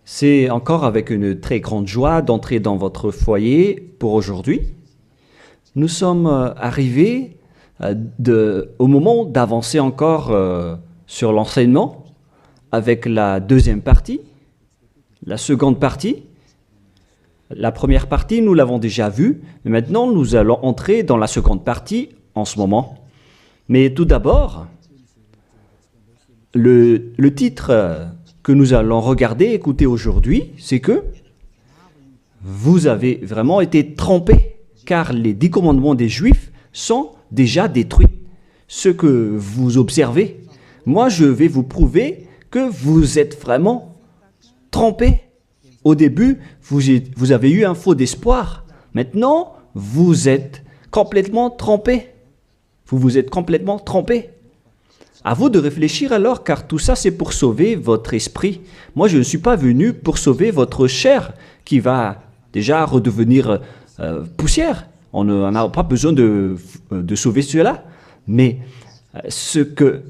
C'est encore avec une très grande joie d'entrer dans votre foyer pour aujourd'hui. Nous sommes arrivés au moment d'avancer encore sur l'enseignement avec la deuxième partie, la seconde partie. La première partie, nous l'avons déjà vue, mais maintenant nous allons entrer dans la seconde partie en ce moment. Mais tout d'abord, le titre que nous allons regarder, écouter aujourd'hui, c'est que vous avez vraiment été trompés, car les 10 commandements des Juifs sont déjà détruits. Ce que vous observez, moi je vais vous prouver que vous êtes vraiment trompés. Au début, vous avez eu un faux d'espoir. Maintenant, vous êtes complètement trompés. Vous vous êtes complètement trompés. À vous de réfléchir alors, car tout ça, c'est pour sauver votre esprit. Moi, je ne suis pas venu pour sauver votre chair, qui va déjà redevenir poussière. On n'a pas besoin de sauver cela. Mais ce que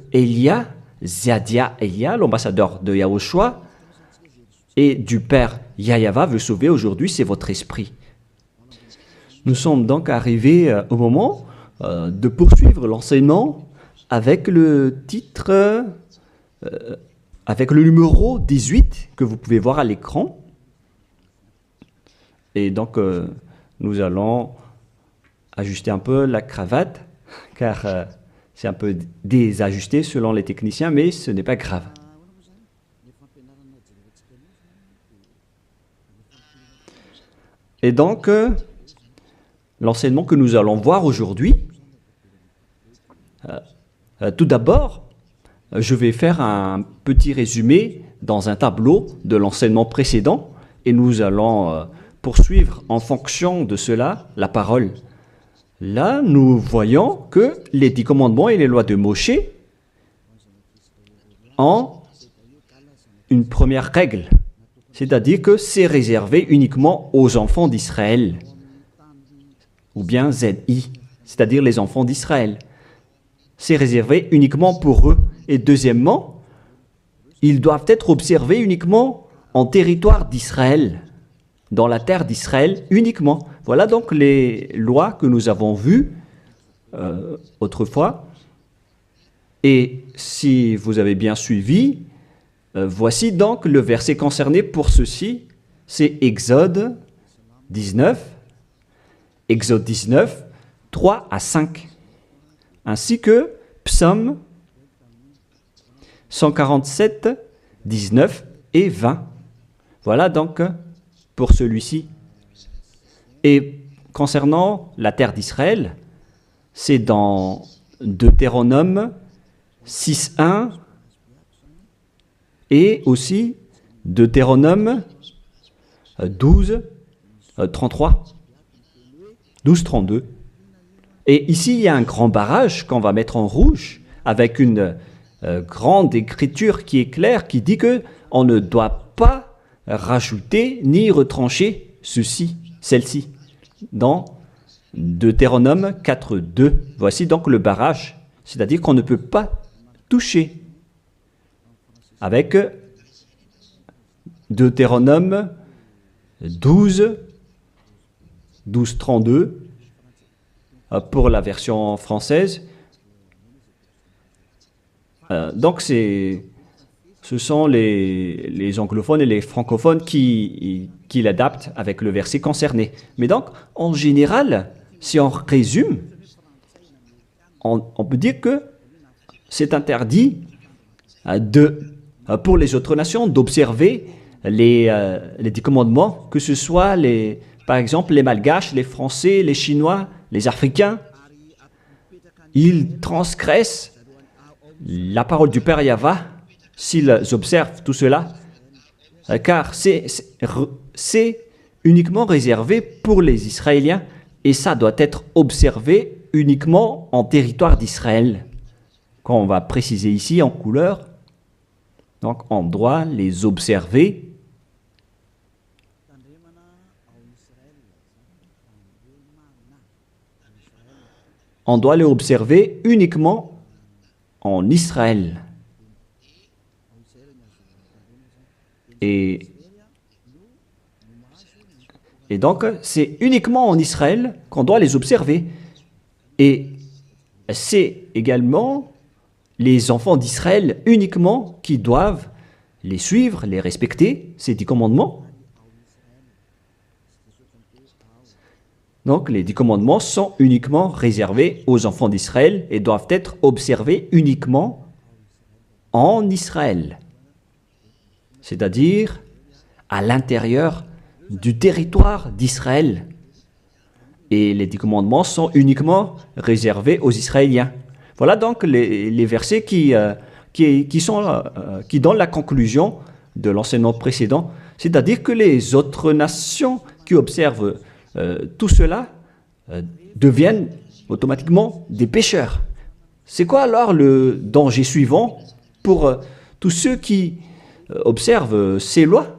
Zadia Elia, l'ambassadeur de Yahushua, et du Père Yahyawa veut sauver aujourd'hui, c'est votre esprit. Nous sommes donc arrivés au moment de poursuivre l'enseignement avec le titre, avec le numéro 18 que vous pouvez voir à l'écran. Et donc, nous allons ajuster un peu la cravate, car c'est un peu désajusté selon les techniciens, mais ce n'est pas grave. Et donc, l'enseignement que nous allons voir aujourd'hui, tout d'abord, je vais faire un petit résumé dans un tableau de l'enseignement précédent et nous allons poursuivre en fonction de cela la parole. Là, nous voyons que les 10 commandements et les lois de Moshe ont une première règle, c'est-à-dire que c'est réservé uniquement aux enfants d'Israël, ou bien ZI, c'est-à-dire les enfants d'Israël. C'est réservé uniquement pour eux. Et deuxièmement, ils doivent être observés uniquement en territoire d'Israël, dans la terre d'Israël uniquement. Voilà donc les lois que nous avons vues autrefois. Et si vous avez bien suivi, voici donc le verset concerné pour ceci, c'est Exode 19, 3 à 5. Ainsi que Psaume 147, 19 et 20. Voilà donc pour celui-ci. Et concernant la terre d'Israël, c'est dans Deutéronome 6.1 et aussi Deutéronome 12.33, 12.32. Et ici, il y a un grand barrage qu'on va mettre en rouge avec une grande écriture qui est claire, qui dit qu'on ne doit pas rajouter ni retrancher celle-ci, dans Deutéronome 4.2. Voici donc le barrage, c'est-à-dire qu'on ne peut pas toucher. Avec Deutéronome 12.32, pour la version française. Donc, ce sont les anglophones et les francophones qui l'adaptent avec le verset concerné. Mais donc, en général, si on résume, on peut dire que c'est interdit pour les autres nations d'observer les 10 commandements, que ce soit, par exemple, les Malgaches, les Français, les Chinois, les Africains. Ils transgressent la parole du Père Yahyawa s'ils observent tout cela, car c'est uniquement réservé pour les Israéliens et ça doit être observé uniquement en territoire d'Israël. Quand on va préciser ici en couleur, donc on doit les observer uniquement en Israël. Et, et donc, c'est uniquement en Israël qu'on doit les observer. Et c'est également les enfants d'Israël uniquement qui doivent les suivre, les respecter, ces 10 commandements. Donc, les 10 commandements sont uniquement réservés aux enfants d'Israël et doivent être observés uniquement en Israël, c'est-à-dire à l'intérieur du territoire d'Israël. Et les 10 commandements sont uniquement réservés aux Israéliens. Voilà donc les versets qui donnent la conclusion de l'enseignement précédent, c'est-à-dire que les autres nations qui observent tout cela deviennent automatiquement des pécheurs. C'est quoi alors le danger suivant pour tous ceux qui observent ces lois?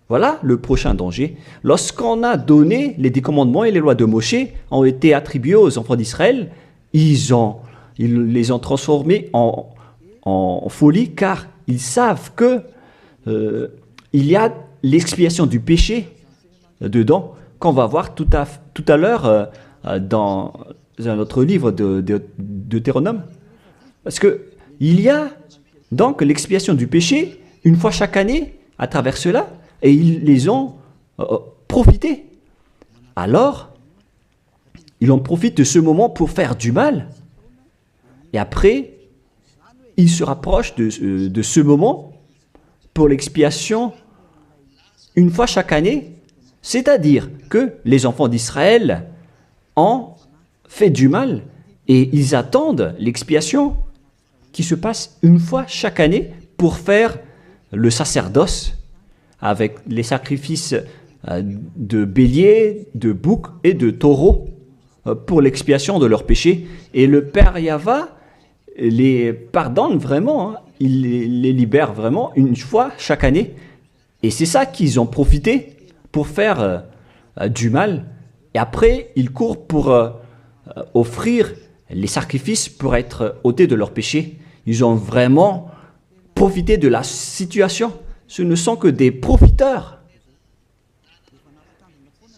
Voilà le prochain danger. Lorsqu'on a donné les 10 commandements et les lois de Moshe ont été attribués aux enfants d'Israël, ils les ont transformés en folie car ils savent que il y a l'expiation du péché dedans qu'on va voir tout à l'heure dans un autre livre de Deutéronome. Parce que il y a donc l'expiation du péché une fois chaque année à travers cela. Et ils les ont profité. Alors, ils en profitent de ce moment pour faire du mal. Et après, ils se rapprochent de ce moment pour l'expiation une fois chaque année. C'est-à-dire que les enfants d'Israël ont fait du mal et ils attendent l'expiation qui se passe une fois chaque année pour faire le sacerdoce avec les sacrifices de béliers, de boucs et de taureaux pour l'expiation de leurs péchés. Et le Père Yahva les pardonne vraiment, hein. Il les libère vraiment une fois chaque année. Et c'est ça qu'ils ont profité pour faire du mal. Et après, ils courent pour offrir les sacrifices pour être ôtés de leurs péchés. Ils ont vraiment profité de la situation. Ce ne sont que des profiteurs.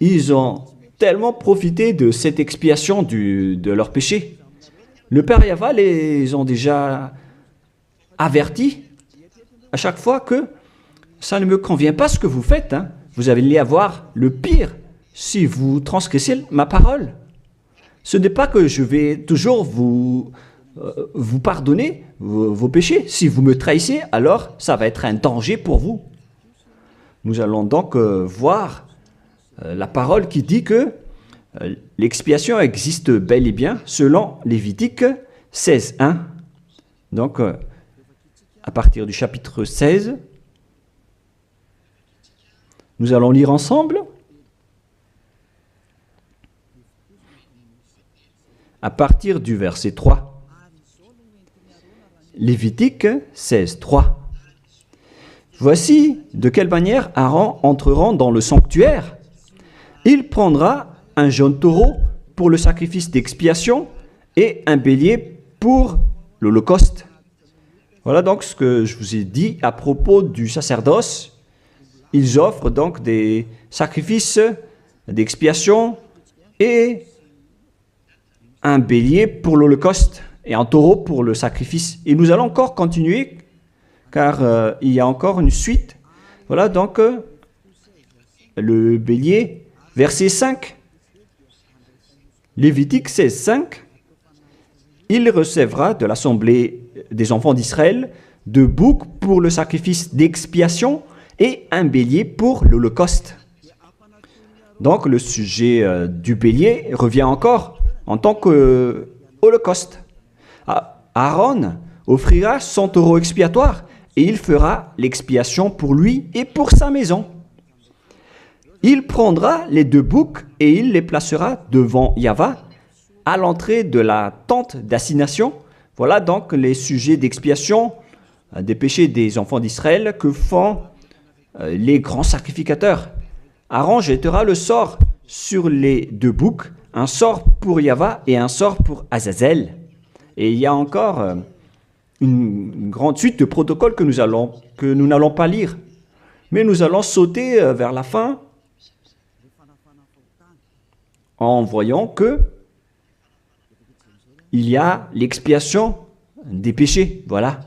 Ils ont tellement profité de cette expiation de leur péché. Le Père Yahva les ont déjà avertis à chaque fois que ça ne me convient pas ce que vous faites. Hein. Vous allez avoir le pire si vous transgressez ma parole. Ce n'est pas que je vais toujours vous pardonner vos péchés. Si vous me trahissez, alors ça va être un danger pour vous. Nous allons donc voir la parole qui dit que l'expiation existe bel et bien selon Lévitique 16.1. Donc, à partir du chapitre 16, nous allons lire ensemble. À partir du verset 3. Lévitique 16.3. Voici de quelle manière Aaron entrera dans le sanctuaire. Il prendra un jeune taureau pour le sacrifice d'expiation et un bélier pour l'holocauste. Voilà donc ce que je vous ai dit à propos du sacerdoce. Ils offrent donc des sacrifices d'expiation et un bélier pour l'holocauste et un taureau pour le sacrifice. Et nous allons encore continuer car il y a encore une suite. Voilà donc le bélier, verset 5. Lévitique 16.5. Il recevra de l'assemblée des enfants d'Israël 2 boucs pour le sacrifice d'expiation et un bélier pour l'holocauste. Donc le sujet du bélier revient encore en tant qu'holocauste. Aaron offrira son taureau expiatoire et il fera l'expiation pour lui et pour sa maison. Il prendra les 2 boucs et il les placera devant Yahva à l'entrée de la tente d'assignation. Voilà donc les sujets d'expiation des péchés des enfants d'Israël que font les grands sacrificateurs. Aaron jettera le sort sur les 2 boucs, un sort pour Yahva et un sort pour Azazel. Et il y a encore une grande suite de protocoles que nous n'allons pas lire. Mais nous allons sauter vers la fin en voyant que il y a l'expiation des péchés. Voilà.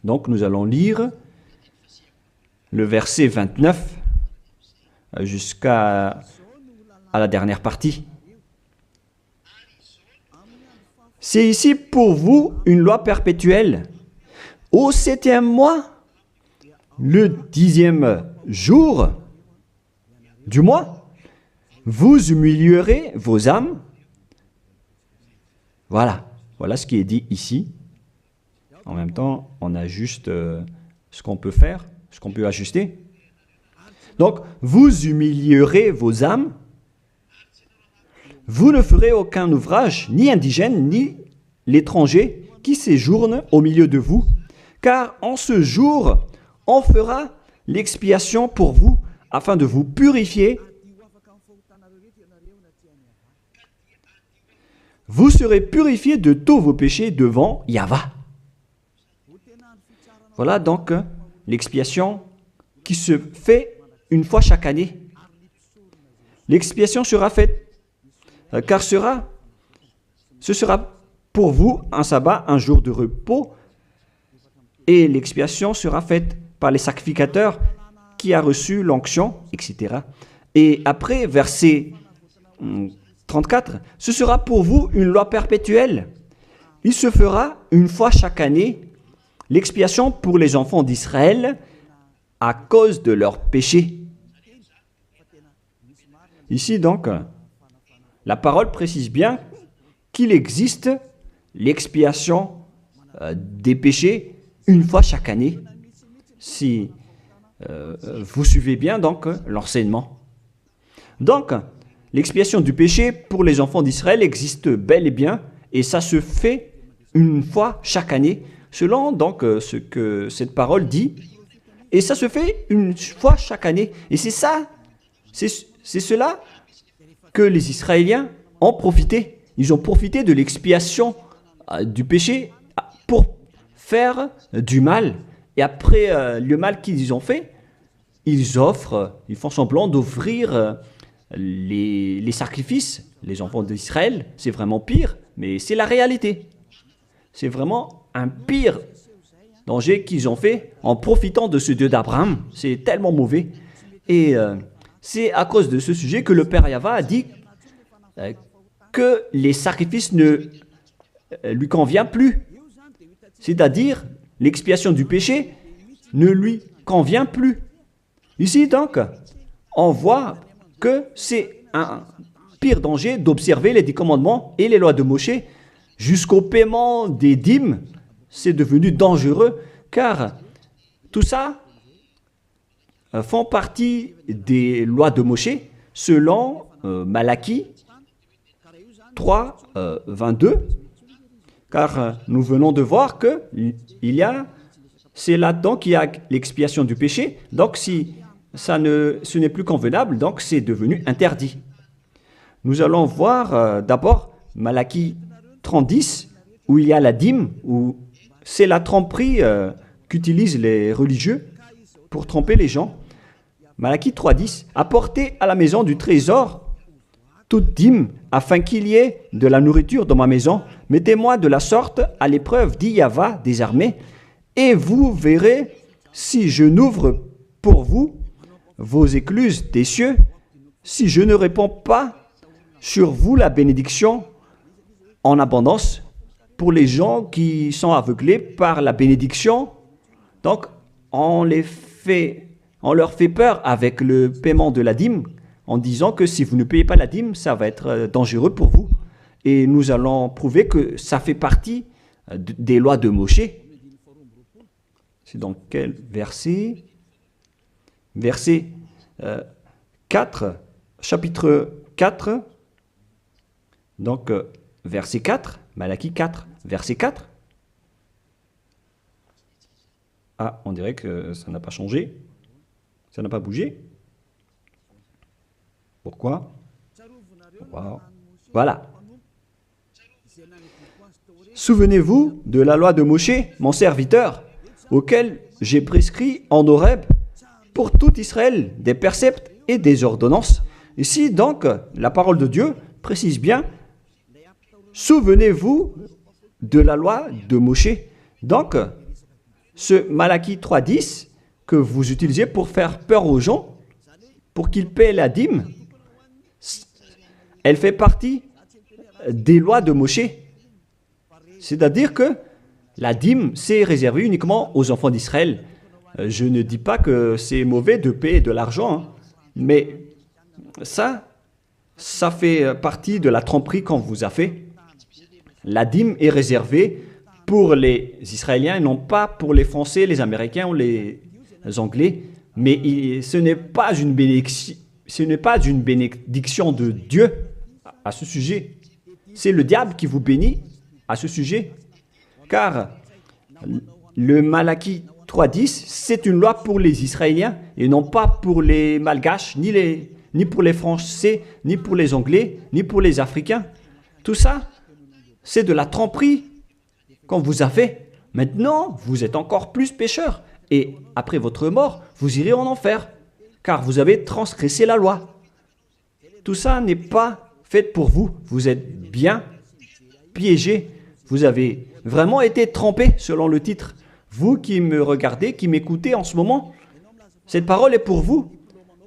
Donc nous allons lire le verset 29 jusqu'à la dernière partie. C'est ici pour vous une loi perpétuelle. Au 7e mois, le 10e jour du mois, vous humilierez vos âmes. Voilà ce qui est dit ici. En même temps, on ajuste ce qu'on peut faire, ce qu'on peut ajuster. Donc, vous humilierez vos âmes. Vous ne ferez aucun ouvrage, ni indigène, ni l'étranger qui séjourne au milieu de vous, car en ce jour, on fera l'expiation pour vous, afin de vous purifier. Vous serez purifiés de tous vos péchés devant Yahweh. Voilà donc l'expiation qui se fait une fois chaque année. L'expiation sera faite, car ce sera pour vous un sabbat, un jour de repos, et l'expiation sera faite par les sacrificateurs qui a reçu l'onction, etc. Et après, verset 34, ce sera pour vous une loi perpétuelle. Il se fera une fois chaque année l'expiation pour les enfants d'Israël à cause de leurs péchés. Ici donc, la parole précise bien qu'il existe l'expiation des péchés une fois chaque année, si vous suivez bien donc l'enseignement. Donc, l'expiation du péché pour les enfants d'Israël existe bel et bien, et ça se fait une fois chaque année, selon donc ce que cette parole dit, et ça se fait une fois chaque année. Et c'est ça, c'est cela que les Israéliens ont profité. Ils ont profité de l'expiation du péché pour faire du mal. Et après le mal qu'ils ont fait, ils font semblant d'offrir les sacrifices. Les enfants d'Israël, c'est vraiment pire, mais c'est la réalité. C'est vraiment un pire danger qu'ils ont fait en profitant de ce Dieu d'Abraham. C'est tellement mauvais. Et c'est à cause de ce sujet que le Père Yahweh a dit que les sacrifices ne lui conviennent plus. C'est-à-dire, l'expiation du péché ne lui convient plus. Ici, donc, on voit que c'est un pire danger d'observer les 10 commandements et les lois de Moshe jusqu'au paiement des dîmes. C'est devenu dangereux, car tout ça font partie des lois de Moshe selon Malachie 3, 22, car nous venons de voir que c'est là-dedans qu'il y a l'expiation du péché. Donc si ce n'est plus convenable, donc c'est devenu interdit. Nous allons voir d'abord Malachie 30:10, où il y a la dîme, où c'est la tromperie qu'utilisent les religieux pour tromper les gens. Malachie 3:10, apportez à la maison du trésor toute dîme, afin qu'il y ait de la nourriture dans ma maison. Mettez-moi de la sorte à l'épreuve, dit Yahweh des armées, et vous verrez si je n'ouvre pour vous vos écluses des cieux, si je ne réponds pas sur vous la bénédiction en abondance. Pour les gens qui sont aveuglés par la bénédiction, donc on leur fait peur avec le paiement de la dîme, en disant que si vous ne payez pas la dîme, ça va être dangereux pour vous. Et nous allons prouver que ça fait partie des lois de Moshe. C'est dans quel verset? Verset 4, chapitre 4, donc verset 4, Malachie 4, verset 4. Ah, on dirait que ça n'a pas changé, ça n'a pas bougé. Pourquoi? Wow. Voilà. Souvenez-vous de la loi de Moshe, mon serviteur, auquel j'ai prescrit en Horeb pour tout Israël, des préceptes et des ordonnances. Ici, donc, la parole de Dieu précise bien, souvenez-vous de la loi de Moshe. Donc, ce Malachie 3.10 que vous utilisez pour faire peur aux gens, pour qu'ils paient la dîme, elle fait partie des lois de Moshe. C'est-à-dire que la dîme, c'est réservé uniquement aux enfants d'Israël. Je ne dis pas que c'est mauvais de payer de l'argent, hein, mais ça fait partie de la tromperie qu'on vous a fait. La dîme est réservée pour les Israéliens et non pas pour les Français, les Américains ou les Anglais. Mais ce n'est pas une bénédiction de Dieu à ce sujet. C'est le diable qui vous bénit à ce sujet. Car le Malachie 3.10, c'est une loi pour les Israéliens et non pas pour les Malgaches, ni pour les Français, ni pour les Anglais, ni pour les Africains. Tout ça, c'est de la tromperie qu'on vous a fait. Maintenant, vous êtes encore plus pécheurs. Et après votre mort, vous irez en enfer, car vous avez transgressé la loi. Tout ça n'est pas fait pour vous. Vous êtes bien piégés. Vous avez vraiment été trompés, selon le titre. Vous qui me regardez, qui m'écoutez en ce moment, cette parole est pour vous.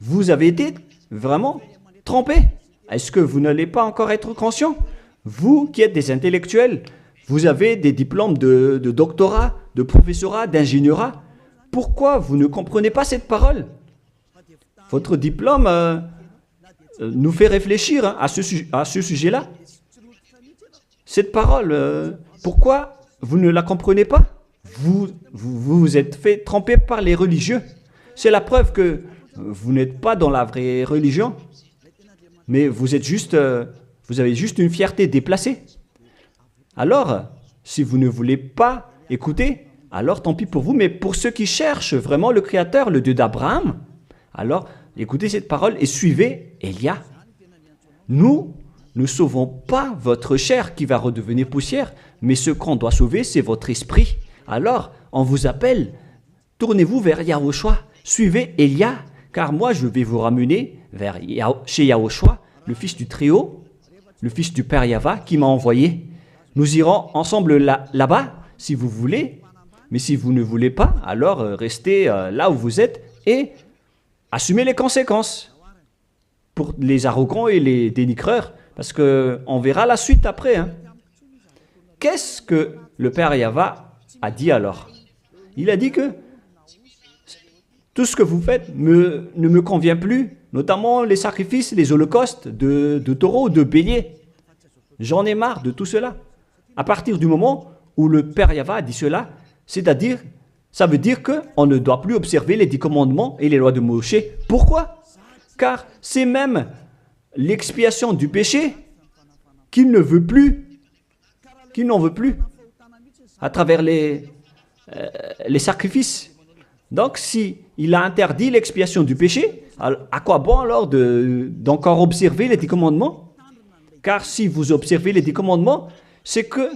Vous avez été vraiment trompés. Est-ce que vous n'allez pas encore être conscient? Vous qui êtes des intellectuels, vous avez des diplômes de doctorat, de professorat, d'ingénierat. Pourquoi vous ne comprenez pas cette parole? Votre diplôme nous fait réfléchir à ce sujet-là. Cette parole, pourquoi vous ne la comprenez pas? Vous êtes fait tromper par les religieux. C'est la preuve que vous n'êtes pas dans la vraie religion, mais vous avez juste une fierté déplacée. Alors, si vous ne voulez pas écouter, alors tant pis pour vous, mais pour ceux qui cherchent vraiment le Créateur, le Dieu d'Abraham, alors écoutez cette parole et suivez Élia. Nous ne sauvons pas votre chair qui va redevenir poussière, mais ce qu'on doit sauver, c'est votre esprit. Alors, on vous appelle, tournez-vous vers Yahushua, suivez Élia, car moi je vais vous ramener chez Yahushua, le fils du Très-Haut, le fils du Père Yahva qui m'a envoyé. Nous irons ensemble là-bas, si vous voulez, mais si vous ne voulez pas, alors restez là où vous êtes et assumez les conséquences pour les arrogants et les dénigreurs, parce qu'on verra la suite après. Hein. Qu'est-ce que le Père Yahva a dit alors? Il a dit que tout ce que vous faites ne me convient plus, notamment les sacrifices, les holocaustes de taureaux, de béliers. J'en ai marre de tout cela. À partir du moment où le Père Yahva a dit cela, c'est-à-dire, ça veut dire qu'on ne doit plus observer les 10 commandements et les lois de Moshe. Pourquoi? Car c'est même l'expiation du péché qu'il ne veut plus, qu'il n'en veut plus, à travers les sacrifices. Donc, si il a interdit l'expiation du péché, à quoi bon alors d'encore observer les 10 commandements? Car si vous observez les 10 commandements, c'est que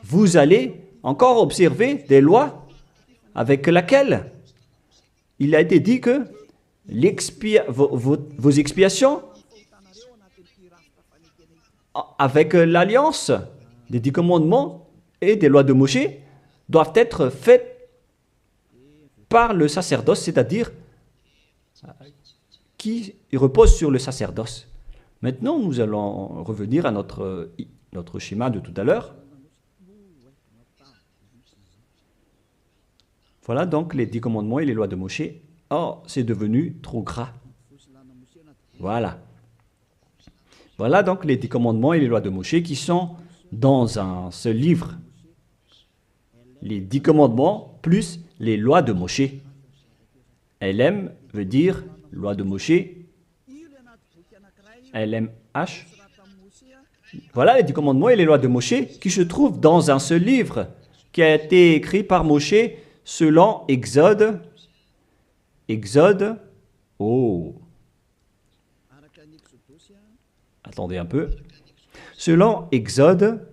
vous allez encore observer des lois avec lesquelles il a été dit que vos expiations avec l'alliance des 10 commandements et des lois de Moshe doivent être faites par le sacerdoce, c'est-à-dire qui repose sur le sacerdoce. Maintenant, nous allons revenir à notre schéma de tout à l'heure. Voilà donc les 10 commandements et les lois de Moshe. Oh, c'est devenu trop gras. Voilà. Voilà donc les 10 commandements et les lois de Moshe qui sont dans ce livre. Les 10 commandements plus les lois de Moshe. LM veut dire loi de Moshe. LMH. Voilà les 10 commandements et les lois de Moshe qui se trouvent dans un seul livre qui a été écrit par Moshe selon Exode. Exode. Oh. Attendez un peu. Selon Exode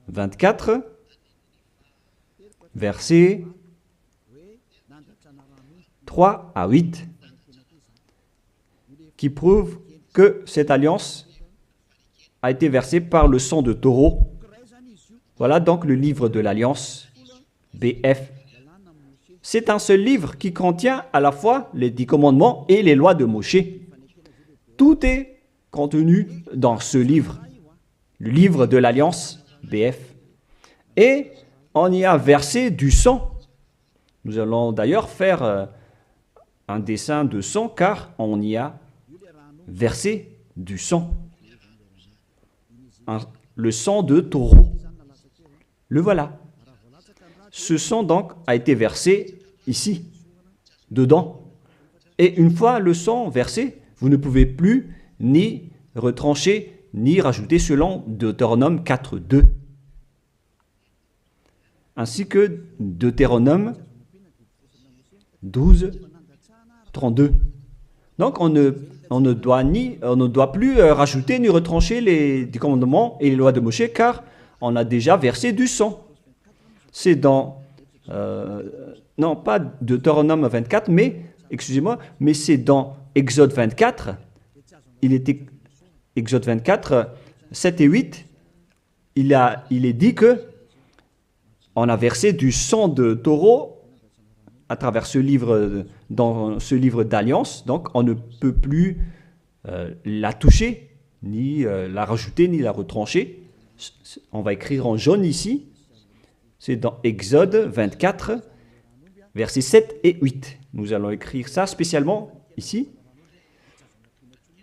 24, versets 3 à 8, qui prouvent que cette alliance a été versée par le sang de taureau. Voilà donc le livre de l'Alliance, BF. C'est un seul livre qui contient à la fois les 10 commandements et les lois de Moshe. Tout est contenu dans ce livre, le livre de l'Alliance, BF. Et on y a versé du sang. Nous allons d'ailleurs faire un dessin de sang car on y a versé du sang. Le sang de taureau. Le voilà. Ce sang donc a été versé ici, dedans. Et une fois le sang versé, vous ne pouvez plus ni retrancher, ni rajouter selon Deutéronome 4.2. Ainsi que Deutéronome 12.32. Donc on ne doit plus rajouter ni retrancher les commandements et les lois de Moshe car on a déjà versé du sang. C'est dans, non pas Deutéronome 24, mais, excusez-moi, mais c'est dans Exode 24. Il était Exode 24, 7 et 8. Il est dit que on a versé du sang de taureau à travers ce livre, dans ce livre d'alliance. Donc, on ne peut plus la toucher, ni la rajouter, ni la retrancher. On va écrire en jaune ici. C'est dans Exode 24, versets 7 et 8. Nous allons écrire ça spécialement ici.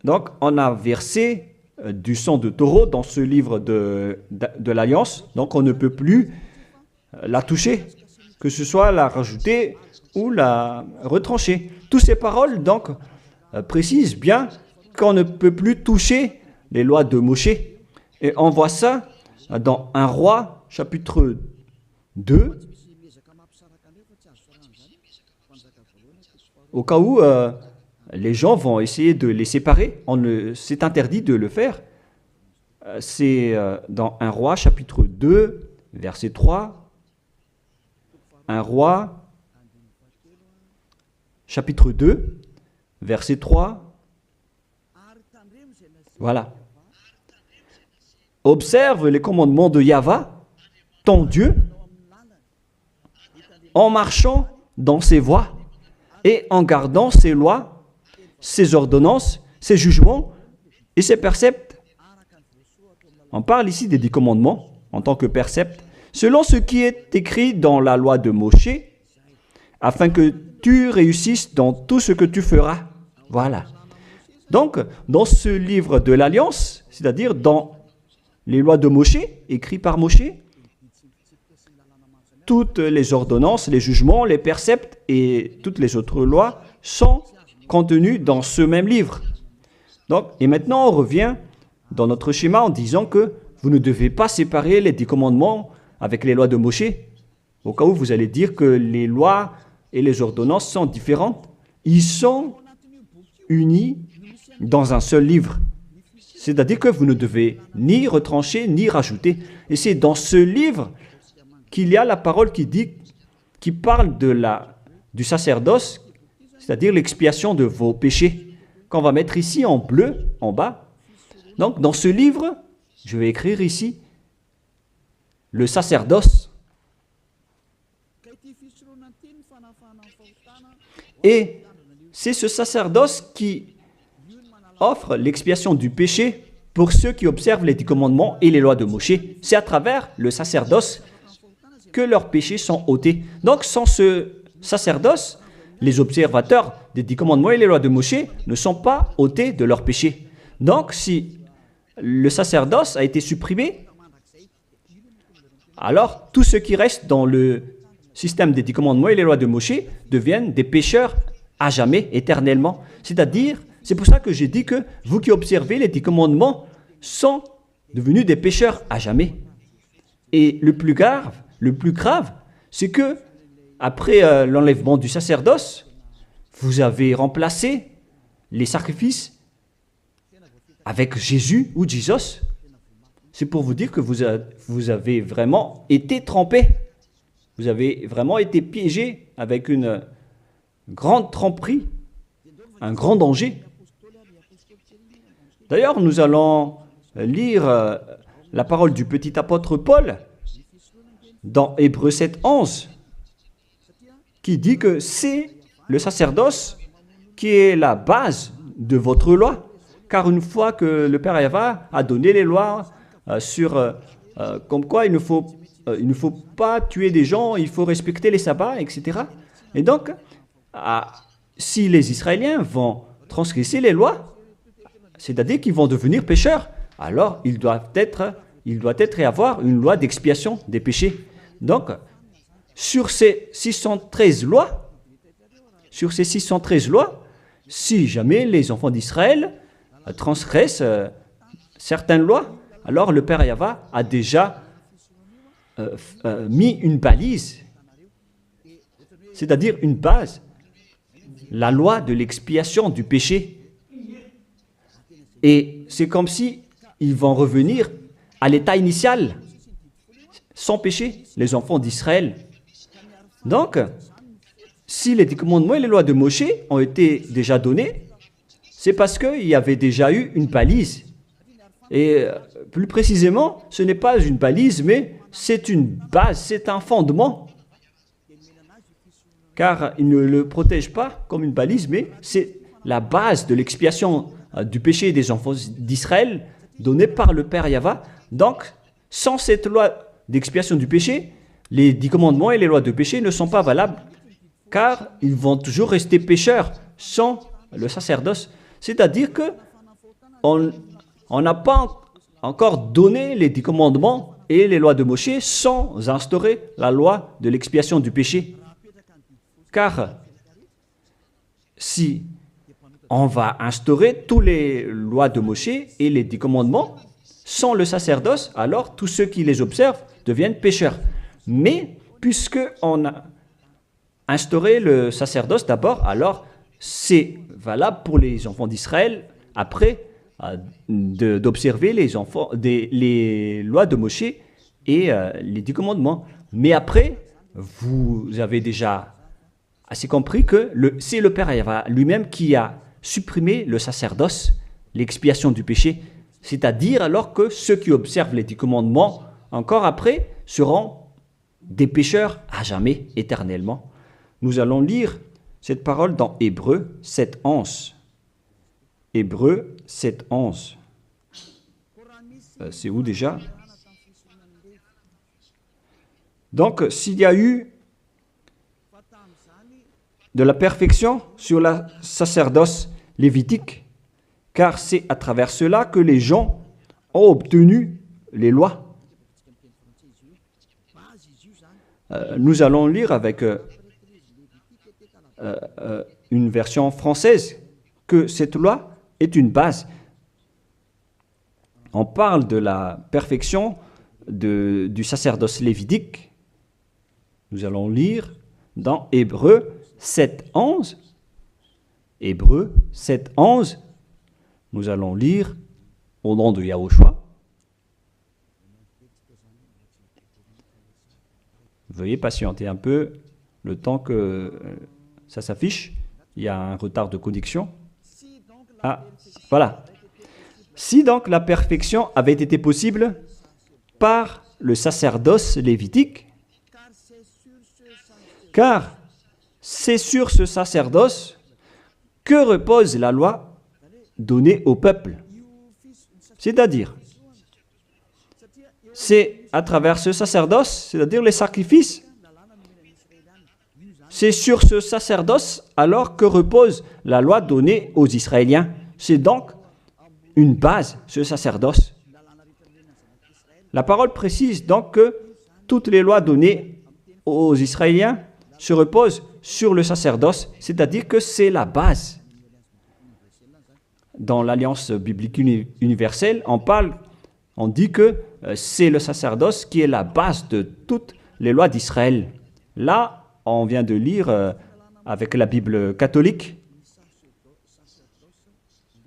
Donc, on a versé du sang de taureau dans ce livre de l'Alliance. Donc, on ne peut plus la toucher, que ce soit la rajouter ou la retrancher. Toutes ces paroles, donc, précisent bien qu'on ne peut plus toucher les lois de Moshe. Et on voit ça dans 1 Roi, chapitre 2, au cas où les gens vont essayer de les séparer. C'est interdit de le faire. C'est dans 1 Roi, chapitre 2, verset 3. 1 Roi, chapitre 2, verset 3. Voilà. Observe les commandements de Yahvé, ton Dieu, en marchant dans ses voies et en gardant ses lois, ses ordonnances, ses jugements et ses préceptes. On parle ici des 10 commandements en tant que préceptes, selon ce qui est écrit dans la loi de Moshe, afin que tu réussisses dans tout ce que tu feras. Voilà. Donc, dans ce livre de l'Alliance, c'est-à-dire dans les lois de Moshe, écrites par Moshe, toutes les ordonnances, les jugements, les préceptes et toutes les autres lois sont contenues dans ce même livre. Donc, et maintenant, on revient dans notre schéma en disant que vous ne devez pas séparer les 10 commandements avec les lois de Moshe. Au cas où vous allez dire que les lois et les ordonnances sont différentes, ils sont unis dans un seul livre. C'est-à-dire que vous ne devez ni retrancher ni rajouter. Et c'est dans ce livre qu'il y a la parole qui parle du sacerdoce, c'est-à-dire l'expiation de vos péchés, qu'on va mettre ici en bleu, en bas. Donc, dans ce livre, je vais écrire ici le sacerdoce. Et c'est ce sacerdoce qui offre l'expiation du péché pour ceux qui observent les 10 commandements et les lois de Moshe. C'est à travers le sacerdoce que leurs péchés sont ôtés. Donc, sans ce sacerdoce, les observateurs des 10 commandements et les lois de Moshe ne sont pas ôtés de leurs péchés. Donc, si le sacerdoce a été supprimé, alors tout ce qui reste dans le système des 10 commandements et les lois de Moshe deviennent des pécheurs à jamais, éternellement. C'est-à-dire, c'est pour ça que j'ai dit que vous qui observez les 10 commandements sont devenus des pécheurs à jamais. Et le plus grave, c'est que après l'enlèvement du sacerdoce, vous avez remplacé les sacrifices avec Jésus ou Jesus. C'est pour vous dire que vous avez vraiment été trompés. Vous avez vraiment été piégés avec une grande tromperie, un grand danger. D'ailleurs, nous allons lire la parole du petit apôtre Paul dans Hébreux 7, 11, qui dit que c'est le sacerdoce qui est la base de votre loi. Car une fois que le Père Yahva a donné les lois comme quoi il ne faut pas tuer des gens, il faut respecter les sabbats, etc. Et donc, si les Israéliens vont transgresser les lois, c'est-à-dire qu'ils vont devenir pécheurs, alors il doit être et avoir une loi d'expiation des péchés. Donc, sur ces 613 lois, si jamais les enfants d'Israël transgressent certaines lois, alors le Père Yahva a déjà mis une balise, c'est-à-dire une base, la loi de l'expiation du péché. Et c'est comme si ils vont revenir à l'état initial, sans péché, les enfants d'Israël. Donc, si les 10 commandements et les lois de Moshe ont été déjà donnés, c'est parce qu'il y avait déjà eu une balise. Et plus précisément, ce n'est pas une balise, mais c'est une base, c'est un fondement. Car il ne le protège pas comme une balise, mais c'est la base de l'expiation du péché des enfants d'Israël donnée par le Père Yahva. Donc, sans cette loi d'expiation du péché, les 10 commandements et les lois de péché ne sont pas valables, car ils vont toujours rester pécheurs sans le sacerdoce. C'est-à-dire que on n'a pas encore donné les 10 commandements et les lois de Moshe sans instaurer la loi de l'expiation du péché. Car si on va instaurer toutes les lois de Moshe et les 10 commandements sans le sacerdoce, alors tous ceux qui les observent deviennent pécheurs. Mais puisqu'on a instauré le sacerdoce d'abord, alors c'est valable pour les enfants d'Israël après d'observer les lois de Moshe et les 10 commandements. Mais après, vous avez déjà assez compris que c'est le Père Yahva lui-même qui a supprimé le sacerdoce, l'expiation du péché. C'est-à-dire alors que ceux qui observent les 10 commandements, encore après, seront des pécheurs à jamais, éternellement. Nous allons lire cette parole dans Hébreux 7, 11. Hébreux 7, 11. C'est où déjà? Donc, s'il y a eu de la perfection sur la sacerdoce lévitique, car c'est à travers cela que les gens ont obtenu les lois. Nous allons lire avec une version française que cette loi est une base. On parle de la perfection du sacerdoce lévitique. Nous allons lire dans Hébreux 7, 11. Hébreux 7, 11. Nous allons lire au nom de Yahushua. Veuillez patienter un peu le temps que ça s'affiche. Il y a un retard de connexion. Ah, voilà. Si donc la perfection avait été possible par le sacerdoce lévitique, car c'est sur ce sacerdoce que repose la loi donnée au peuple. C'est-à-dire, c'est à travers ce sacerdoce, c'est-à-dire les sacrifices, c'est sur ce sacerdoce alors que repose la loi donnée aux Israéliens. C'est donc une base, ce sacerdoce. La parole précise donc que toutes les lois données aux Israéliens se reposent sur le sacerdoce, c'est-à-dire que c'est la base. Dans l'Alliance biblique universelle, on dit que c'est le sacerdoce qui est la base de toutes les lois d'Israël. Là, on vient de lire avec la Bible catholique,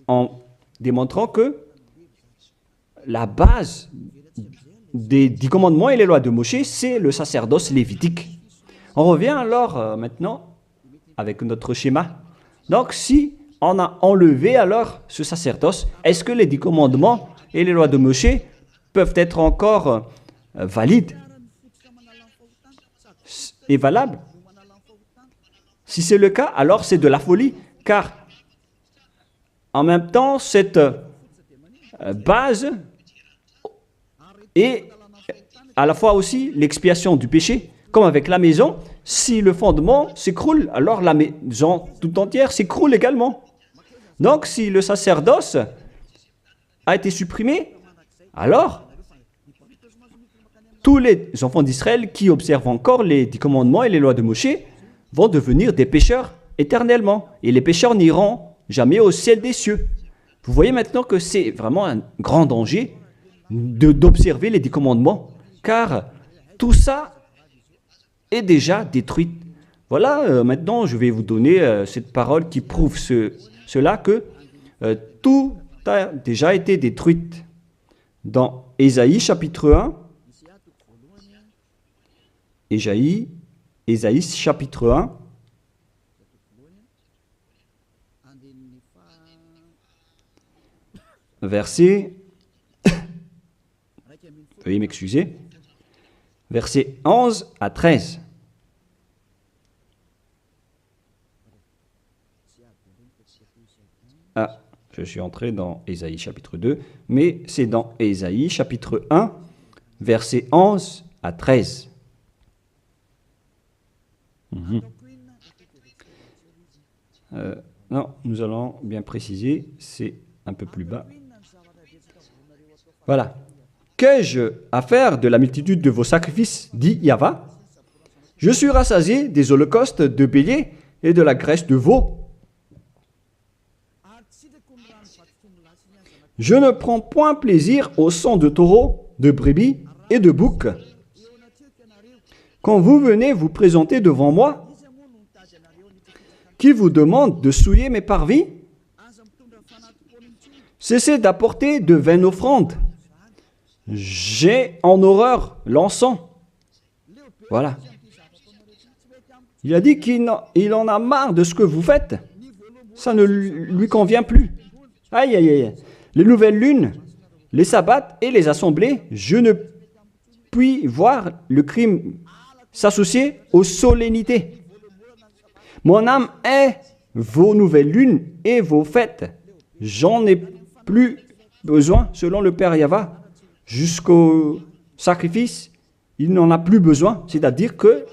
en démontrant que la base des 10 commandements et les lois de Moshe, c'est le sacerdoce lévitique. On revient alors maintenant avec notre schéma. Donc, si on a enlevé alors ce sacerdoce, est-ce que les 10 commandements et les lois de Moshe peuvent être encore valides et valables? Si c'est le cas, alors c'est de la folie, car en même temps, cette base est à la fois aussi l'expiation du péché, comme avec la maison. Si le fondement s'écroule, alors la maison tout entière s'écroule également. Donc, si le sacerdoce a été supprimé, alors tous les enfants d'Israël qui observent encore les 10 commandements et les lois de Moshe vont devenir des pécheurs éternellement. Et les pécheurs n'iront jamais au ciel des cieux. Vous voyez maintenant que c'est vraiment un grand danger d'observer les 10 commandements, car tout ça est déjà détruit. Voilà, maintenant je vais vous donner cette parole qui prouve cela, que tout a déjà été détruit. Dans Ésaïe chapitre 1, Ésaïe chapitre 1, verset, veuillez m'excuser, verset 11 à 13. Ah, je suis entré dans Ésaïe chapitre 2, mais c'est dans Ésaïe chapitre 1, verset 11 à 13. Non, nous allons bien préciser, c'est un peu plus bas. Voilà. Qu'ai-je à faire de la multitude de vos sacrifices, dit Yahva? Je suis rassasié des holocaustes de béliers et de la graisse de veau. Je ne prends point plaisir au sang de taureau, de brebis et de bouc. Quand vous venez vous présenter devant moi, qui vous demande de souiller mes parvis, cessez d'apporter de vaines offrandes. J'ai en horreur l'encens. Voilà. Il a dit qu'il en a marre de ce que vous faites. Ça ne lui convient plus. Aïe, aïe, aïe. Les nouvelles lunes, les sabbats et les assemblées, je ne puis voir le crime s'associer aux solennités. Mon âme est vos nouvelles lunes et vos fêtes. J'en ai plus besoin, selon le Père Yahva. Jusqu'au sacrifice, il n'en a plus besoin. C'est-à-dire que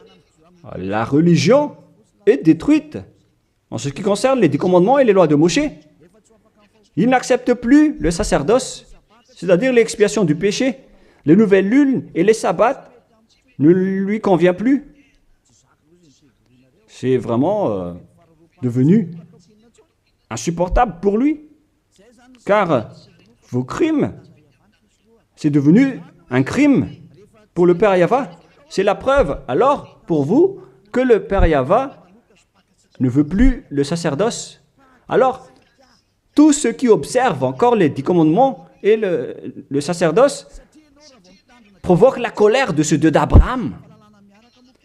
la religion est détruite. En ce qui concerne les 10 commandements et les lois de Moshe, il n'accepte plus le sacerdoce, c'est-à-dire l'expiation du péché. Les nouvelles lunes et les sabbats ne lui conviennent plus. C'est vraiment devenu insupportable pour lui. Car vos crimes, c'est devenu un crime pour le Père Yahva. C'est la preuve, alors, pour vous, que le Père Yahva ne veut plus le sacerdoce. Alors, tous ceux qui observent encore les 10 commandements et le sacerdoce provoquent la colère de ce Dieu d'Abraham.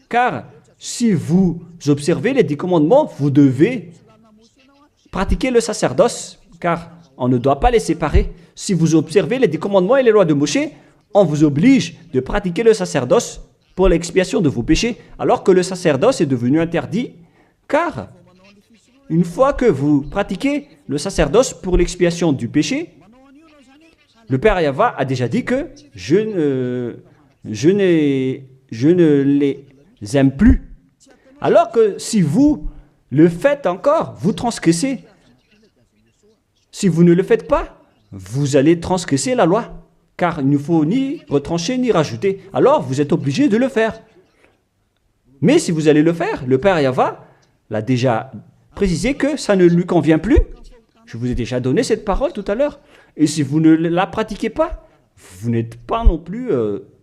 Car si vous observez les 10 commandements, vous devez pratiquer le sacerdoce, car on ne doit pas les séparer. Si vous observez les 10 commandements et les lois de Moshe, on vous oblige de pratiquer le sacerdoce pour l'expiation de vos péchés, alors que le sacerdoce est devenu interdit, car une fois que vous pratiquez le sacerdoce pour l'expiation du péché, le Père Yahva a déjà dit que je ne les aime plus. Alors que si vous le faites encore, vous transgressez. Si vous ne le faites pas, vous allez transgresser la loi. Car il ne faut ni retrancher ni rajouter. Alors vous êtes obligé de le faire. Mais si vous allez le faire, le Père Yahva l'a déjà précisé que ça ne lui convient plus. Je vous ai déjà donné cette parole tout à l'heure. Et si vous ne la pratiquez pas, vous n'êtes pas non plus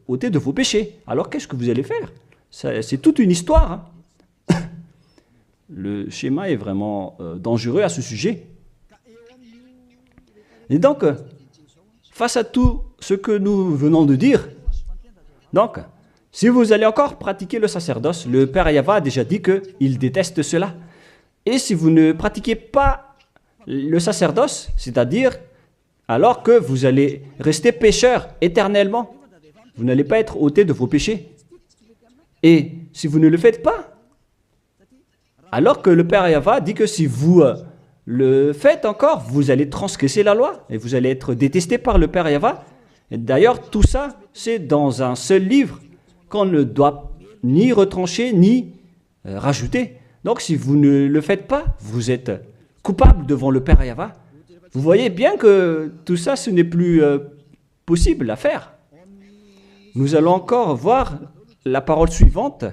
ôté de vos péchés. Alors qu'est-ce que vous allez faire? C'est toute une histoire. Hein. Le schéma est vraiment dangereux à ce sujet. Et donc, face à tout ce que nous venons de dire, donc, Si vous allez encore pratiquer le sacerdoce, le Père Yahva a déjà dit qu'il déteste cela. Et si vous ne pratiquez pas le sacerdoce, c'est-à-dire alors que vous allez rester pécheur éternellement, vous n'allez pas être ôté de vos péchés. Et si vous ne le faites pas, alors que le Père Yahva dit que si vous le faites encore, vous allez transgresser la loi et vous allez être détesté par le Père Yahva. D'ailleurs, tout ça, c'est dans un seul livre qu'on ne doit ni retrancher ni rajouter. Donc, si vous ne le faites pas, vous êtes coupable devant le Père Yahva. Vous voyez bien que tout ça, ce n'est plus possible à faire. Nous allons encore voir la parole suivante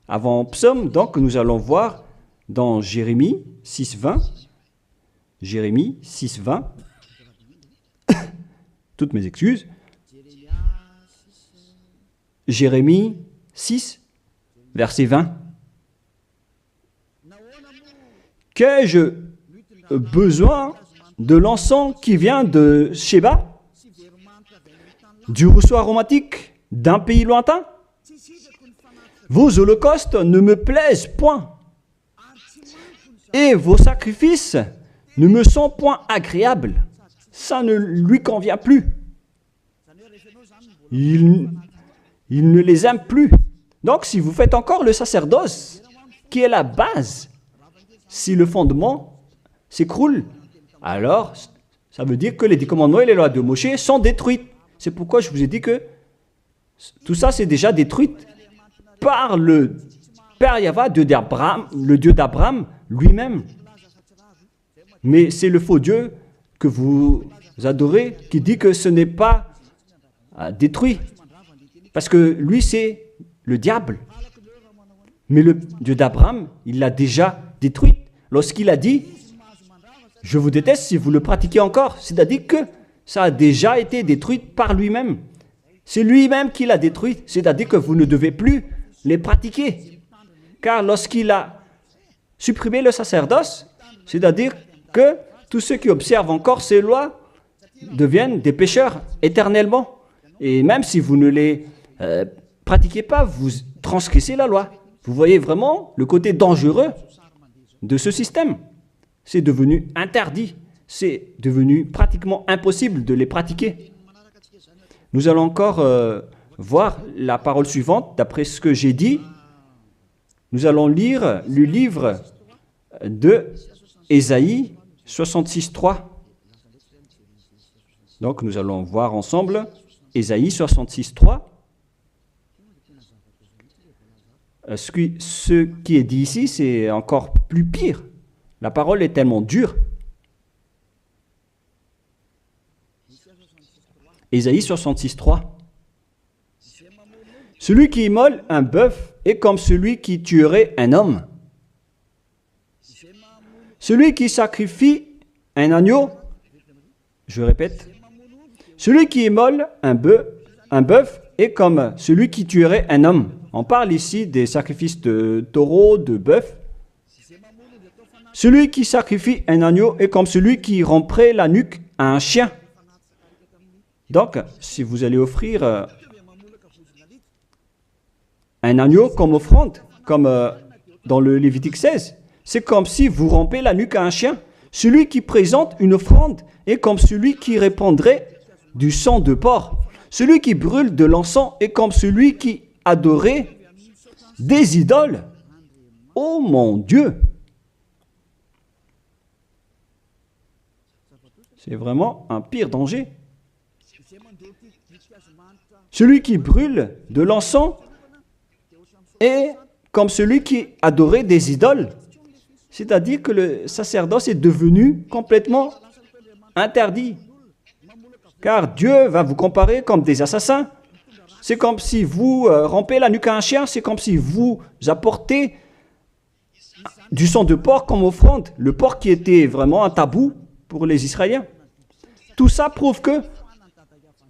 avant Psaume. Donc, nous allons voir dans Jérémie 6.20. Jérémie 6.20. Toutes mes excuses. Jérémie 6, verset 20. Qu'ai-je besoin de l'encens qui vient de Sheba, du rousseau aromatique d'un pays lointain? Vos holocaustes ne me plaisent point, et vos sacrifices ne me sont point agréables. Ça ne lui convient plus. Il ne les aime plus. Donc, si vous faites encore le sacerdoce, qui est la base, si le fondement s'écroule, alors ça veut dire que les 10 commandements et les lois de Moshe sont détruites. C'est pourquoi je vous ai dit que tout ça, c'est déjà détruit par le Père Yahva, le Dieu d'Abraham lui-même. Mais c'est le faux Dieu que vous adorez qui dit que ce n'est pas détruit. Parce que lui, c'est le diable. Mais le Dieu d'Abraham, il l'a déjà détruit. Lorsqu'il a dit, je vous déteste si vous le pratiquez encore. C'est-à-dire que ça a déjà été détruit par lui-même. C'est lui-même qui l'a détruit. C'est-à-dire que vous ne devez plus les pratiquer. Car lorsqu'il a supprimé le sacerdoce, c'est-à-dire que tous ceux qui observent encore ces lois deviennent des pécheurs éternellement. Et même si vous ne les pratiquez pas, vous transgressez la loi. Vous voyez vraiment le côté dangereux de ce système. C'est devenu interdit. C'est devenu pratiquement impossible de les pratiquer. Nous allons encore voir la parole suivante. D'après ce que j'ai dit, nous allons lire le livre de Ésaïe 66.3. Donc nous allons voir ensemble Ésaïe 66.3. Ce qui est dit ici, c'est encore plus pire. La parole est tellement dure. Ésaïe 66.3. Celui qui immole un bœuf est comme celui qui tuerait un homme. Celui qui sacrifie un agneau, je répète, celui qui immole un bœuf est comme celui qui tuerait un homme. On parle ici des sacrifices de taureau, de bœuf. Celui qui sacrifie un agneau est comme celui qui romprait la nuque à un chien. Donc, si vous allez offrir un agneau comme offrande, comme dans le Lévitique 16, c'est comme si vous rompez la nuque à un chien. Celui qui présente une offrande est comme celui qui répandrait du sang de porc. Celui qui brûle de l'encens est comme celui qui adorait des idoles. Oh mon Dieu! C'est vraiment un pire danger. Celui qui brûle de l'encens est comme celui qui adorait des idoles. C'est-à-dire que le sacerdoce est devenu complètement interdit. Car Dieu va vous comparer comme des assassins. C'est comme si vous rompez la nuque à un chien, c'est comme si vous apportez du sang de porc comme offrande. Le porc qui était vraiment un tabou pour les Israéliens. Tout ça prouve que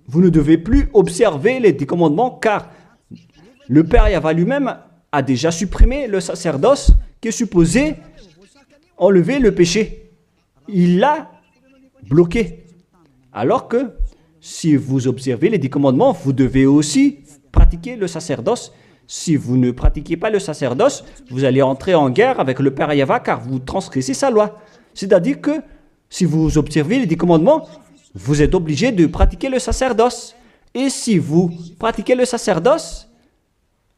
vous ne devez plus observer les 10 commandements, car le Père Yahva lui-même a déjà supprimé le sacerdoce qui est supposé enlever le péché. Il l'a bloqué. Alors que si vous observez les 10 commandements, vous devez aussi pratiquer pratiquer le sacerdoce. Si vous ne pratiquez pas le sacerdoce, vous allez entrer en guerre avec le Père Yahva car vous transgressez sa loi. C'est-à-dire que si vous observez les 10 commandements, vous êtes obligé de pratiquer le sacerdoce. Et si vous pratiquez le sacerdoce,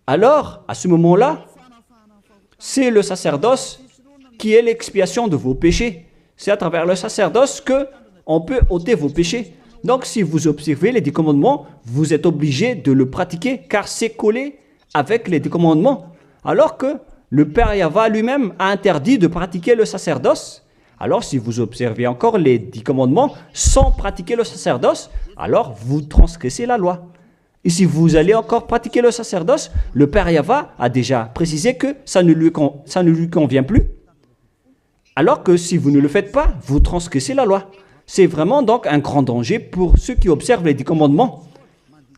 alors, à ce moment-là, c'est le sacerdoce qui est l'expiation de vos péchés. C'est à travers le sacerdoce qu'on peut ôter vos péchés. Donc, si vous observez les 10 commandements, vous êtes obligé de le pratiquer car c'est collé avec les 10 commandements. Alors que le Père Yahva lui-même a interdit de pratiquer le sacerdoce. Alors, si vous observez encore les 10 commandements sans pratiquer le sacerdoce, alors vous transgressez la loi. Et si vous allez encore pratiquer le sacerdoce, le Père Yahva a déjà précisé que ça ne lui convient plus. Alors que si vous ne le faites pas, vous transgressez la loi. C'est vraiment donc un grand danger pour ceux qui observent les 10 commandements.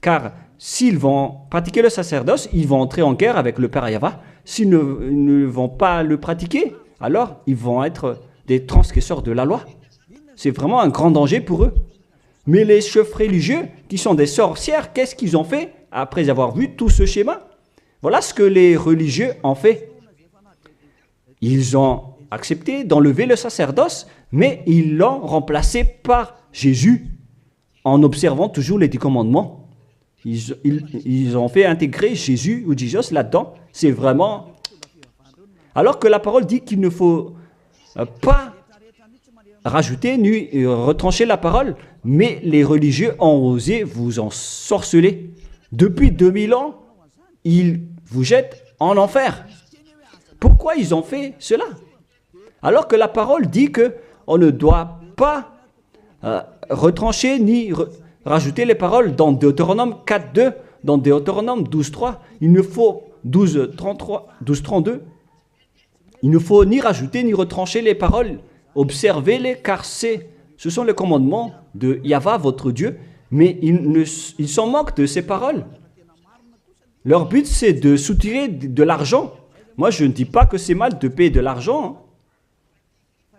Car s'ils vont pratiquer le sacerdoce, ils vont entrer en guerre avec le Père Yahva. S'ils ne vont pas le pratiquer, alors ils vont être des transgresseurs de la loi. C'est vraiment un grand danger pour eux. Mais les chefs religieux, qui sont des sorcières, qu'est-ce qu'ils ont fait après avoir vu tout ce schéma? Voilà ce que les religieux ont fait. Ils ont accepté d'enlever le sacerdoce, mais ils l'ont remplacé par Jésus, en observant toujours les 10 commandements. Ils ont fait intégrer Jésus ou Jesus là-dedans. C'est vraiment... Alors que la parole dit qu'il ne faut pas rajouter ni retrancher la parole, mais les religieux ont osé vous ensorceler. Depuis 2000 ans, ils vous jettent en enfer. Pourquoi ils ont fait cela? Alors que la parole dit qu'on ne doit pas retrancher ni rajouter les paroles dans Deutéronome 4.2, dans Deutéronome 12.3, il ne faut 12.32, il ne faut ni rajouter ni retrancher les paroles. Observez-les car ce sont les commandements de Yahva, votre Dieu, mais ils s'en moquent de ces paroles. Leur but, c'est de soutirer de l'argent. Moi, je ne dis pas que c'est mal de payer de l'argent, hein,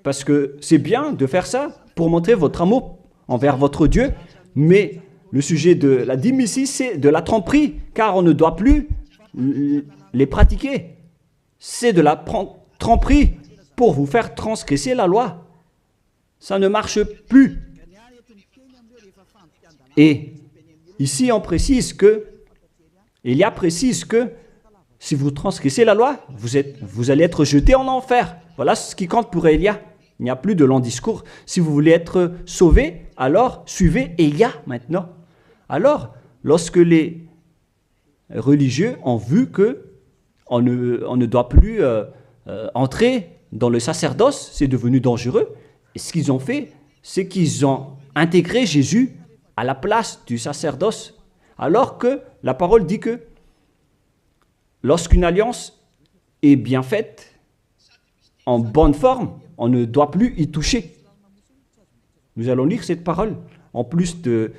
parce que c'est bien de faire ça pour montrer votre amour envers votre Dieu, mais le sujet de la dîme ici, c'est de la tromperie, car on ne doit plus les pratiquer. C'est de la tromperie pour vous faire transgresser la loi. Ça ne marche plus. Et ici, on précise que, Élia précise que si vous transgressez la loi, vous allez être jeté en enfer. Voilà ce qui compte pour Élia. Il n'y a plus de long discours. Si vous voulez être sauvé, alors suivez Élia maintenant. Alors, lorsque les religieux ont vu qu'on ne doit plus entrer dans le sacerdoce, c'est devenu dangereux. Et ce qu'ils ont fait, c'est qu'ils ont intégré Jésus à la place du sacerdoce. Alors que la parole dit que lorsqu'une alliance est bien faite, en bonne forme, on ne doit plus y toucher. Nous allons lire cette parole. En plus de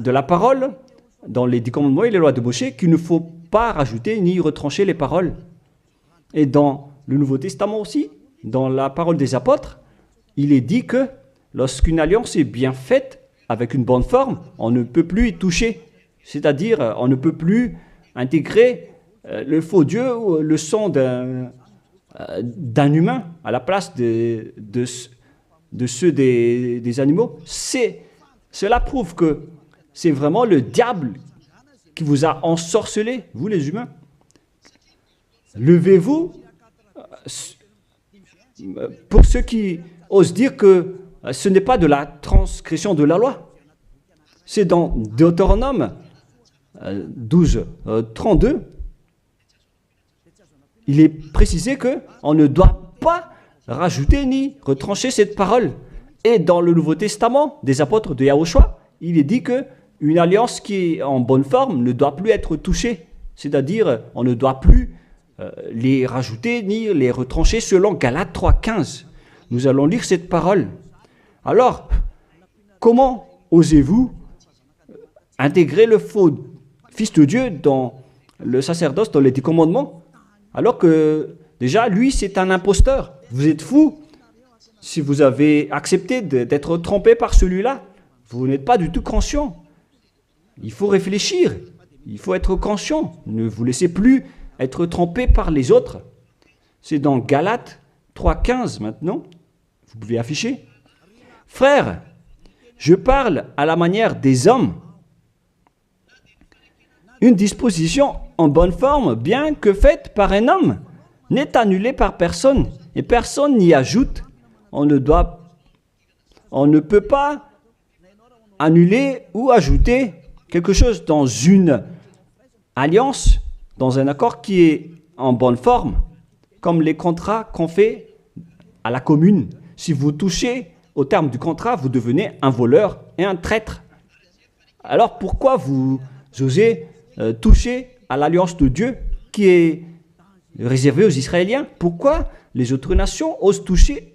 la parole, dans les 10 commandements et les lois de Moïse, qu'il ne faut pas rajouter ni retrancher les paroles. Et dans le Nouveau Testament aussi, dans la parole des apôtres, il est dit que lorsqu'une alliance est bien faite, avec une bonne forme, on ne peut plus y toucher. C'est-à-dire, on ne peut plus intégrer le faux Dieu ou le sang d'un humain à la place de ceux des animaux. Cela prouve que c'est vraiment le diable qui vous a ensorcelé, vous les humains. Levez-vous. Pour ceux qui osent dire que ce n'est pas de la transgression de la loi. C'est dans Deutéronome 12, 32. Il est précisé qu'on ne doit pas rajouter ni retrancher cette parole. Et dans le Nouveau Testament des apôtres de Yahushua, il est dit qu'une alliance qui est en bonne forme ne doit plus être touchée. C'est-à-dire, on ne doit plus les rajouter ni les retrancher selon Galates 3.15. Nous allons lire cette parole. Alors, comment osez-vous intégrer le faux Fils de Dieu dans le sacerdoce, dans les 10 commandements, alors que déjà, lui, c'est un imposteur. Vous êtes fou. Si vous avez accepté d'être trompé par celui-là, vous n'êtes pas du tout conscient. Il faut réfléchir. Il faut être conscient. Ne vous laissez plus être trompé par les autres. C'est dans Galates 3,15 maintenant. Vous pouvez afficher. Frères, je parle à la manière des hommes. Une disposition en bonne forme, bien que faite par un homme, n'est annulée par personne et personne n'y ajoute. On ne peut pas annuler ou ajouter quelque chose dans une alliance, dans un accord qui est en bonne forme, comme les contrats qu'on fait à la commune. Si vous touchez au terme du contrat, vous devenez un voleur et un traître. Alors pourquoi vous osez toucher à l'alliance de Dieu qui est réservée aux Israéliens? Pourquoi les autres nations osent toucher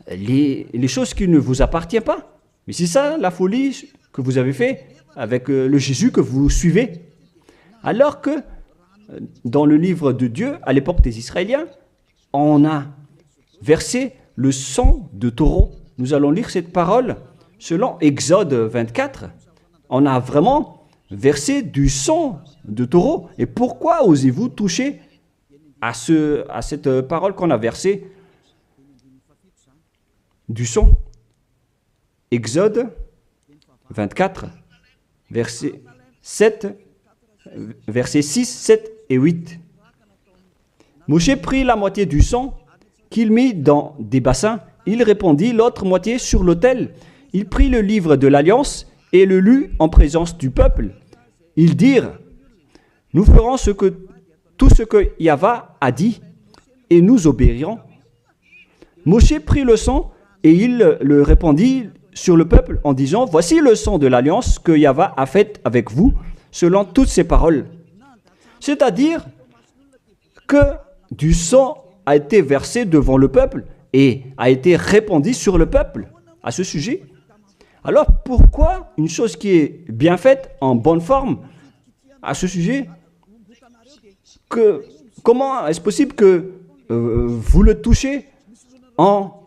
les choses qui ne vous appartiennent pas? Mais c'est ça la folie que vous avez fait avec le Jésus que vous suivez. Alors que dans le livre de Dieu, à l'époque des Israéliens, on a versé le sang de taureau. Nous allons lire cette parole selon Exode 24. On a vraiment versé du sang de taureau. Et pourquoi osez-vous toucher à cette parole qu'on a versée du sang? Exode 24, versets 6, 7 et 8. Moïse prit la moitié du sang qu'il mit dans des bassins. Il répandit l'autre moitié sur l'autel. Il prit le livre de l'Alliance et le lut en présence du peuple. Ils dirent, nous ferons tout ce que Yahva a dit et nous obéirons. Moïse prit le sang et il le répandit sur le peuple en disant, voici le sang de l'Alliance que Yahva a faite avec vous selon toutes ses paroles. C'est-à-dire que du sang a été versé devant le peuple et a été répandu sur le peuple à ce sujet. Alors pourquoi une chose qui est bien faite, en bonne forme, à ce sujet, comment est-ce possible que vous le touchez en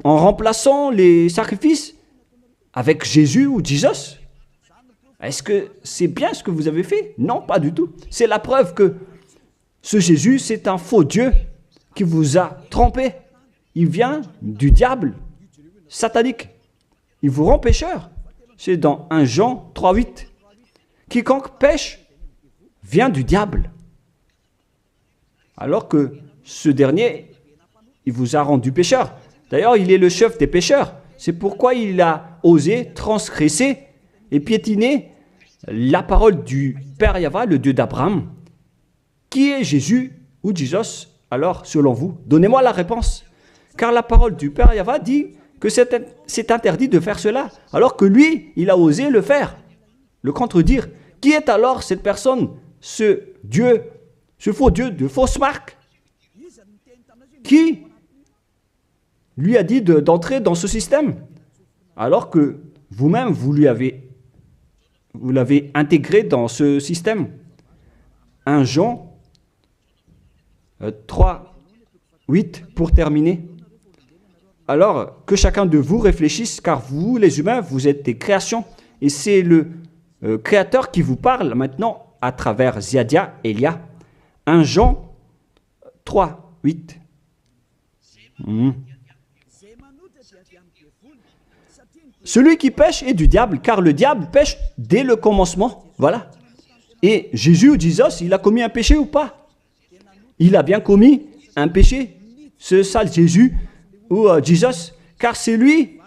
remplaçant les sacrifices avec Jésus ou Jesus? Est-ce que c'est bien ce que vous avez fait? Non, pas du tout. C'est la preuve que ce Jésus, c'est un faux Dieu qui vous a trompé. Il vient du diable satanique. Il vous rend pécheur. C'est dans 1 Jean 3,8. Quiconque pêche vient du diable. Alors que ce dernier, il vous a rendu pécheur. D'ailleurs, il est le chef des pécheurs. C'est pourquoi il a osé transgresser et piétiner la parole du Père Yahva, le Dieu d'Abraham. Qui est Jésus ou Jesus? Alors, selon vous, donnez-moi la réponse. Car la parole du Père Yahva dit que c'est interdit de faire cela, alors que lui, il a osé le faire, le contredire. Qui est alors cette personne, ce Dieu, ce faux Dieu de fausse marque, qui lui a dit d'entrer dans ce système, alors que vous-même, vous l'avez intégré dans ce système. 1 Jean 3, 8, pour terminer. Alors, que chacun de vous réfléchisse, car vous, les humains, vous êtes des créations, et c'est le Créateur qui vous parle maintenant à travers Ziadia Elia. 1 Jean 3, 8. Celui qui pêche est du diable, car le diable pêche dès le commencement. Voilà. Et Jésus ou Jesus, il a commis un péché ou pas? Il a bien commis un péché, ce sale Jésus ou Jesus, car c'est lui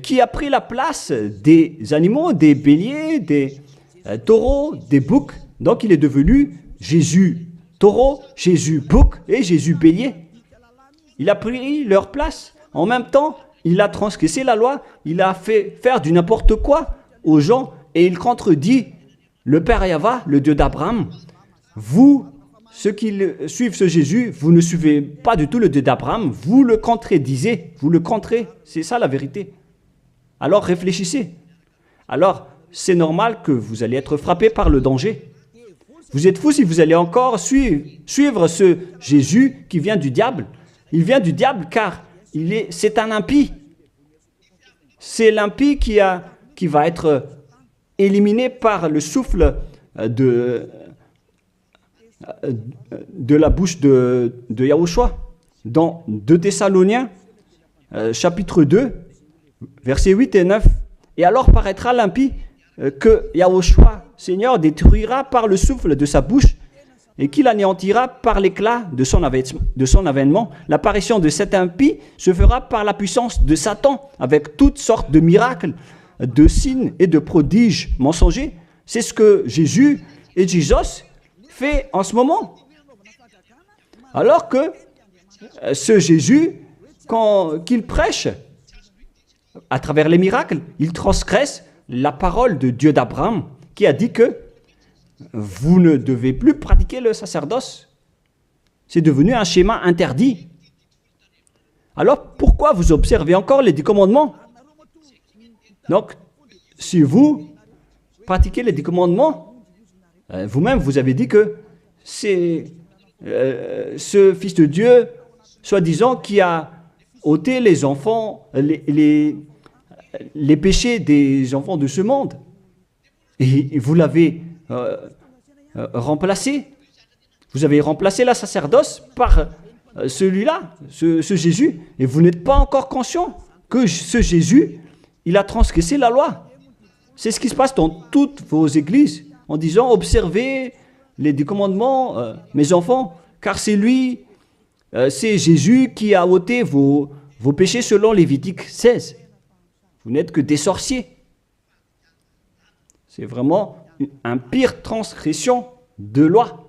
qui a pris la place des animaux, des béliers, des taureaux, des boucs. Donc il est devenu Jésus taureau, Jésus bouc et Jésus bélier. Il a pris leur place. En même temps, il a transgressé la loi, il a fait faire du n'importe quoi aux gens et il contredit le Père Yahva, le Dieu d'Abraham. Vous, ceux qui suivent ce Jésus, vous ne suivez pas du tout le Dieu d'Abraham, vous le contredisez, vous le contrez, c'est ça la vérité. Alors réfléchissez. Alors, c'est normal que vous allez être frappé par le danger. Vous êtes fous si vous allez encore suivre ce Jésus qui vient du diable. Il vient du diable car c'est un impie. C'est l'impie qui va être éliminés par le souffle de la bouche de Yahushua. Dans 2 Thessaloniens, chapitre 2, versets 8 et 9. Et alors paraîtra l'impie que Yahushua, Seigneur, détruira par le souffle de sa bouche et qu'il anéantira par l'éclat de son avènement. L'apparition de cet impie se fera par la puissance de Satan, avec toutes sortes de miracles, de signes et de prodiges mensongers. C'est ce que Jésus et Jésus fait en ce moment. Alors que ce Jésus, qu'il prêche à travers les miracles, il transgresse la parole de Dieu d'Abraham, qui a dit que vous ne devez plus pratiquer le sacerdoce. C'est devenu un schéma interdit. Alors, pourquoi vous observez encore les 10 commandements? Donc, si vous pratiquez les 10 commandements, vous-même, vous avez dit que c'est ce Fils de Dieu, soi-disant, qui a ôté les enfants, les péchés des enfants de ce monde. Et vous l'avez remplacé. Vous avez remplacé la sacerdoce par celui-là, ce Jésus. Et vous n'êtes pas encore conscient que ce Jésus, il a transgressé la loi. C'est ce qui se passe dans toutes vos églises, en disant, observez les 10 commandements, mes enfants, car c'est lui, c'est Jésus qui a ôté vos péchés selon Lévitique 16. Vous n'êtes que des sorciers. C'est vraiment une pire transgression de loi.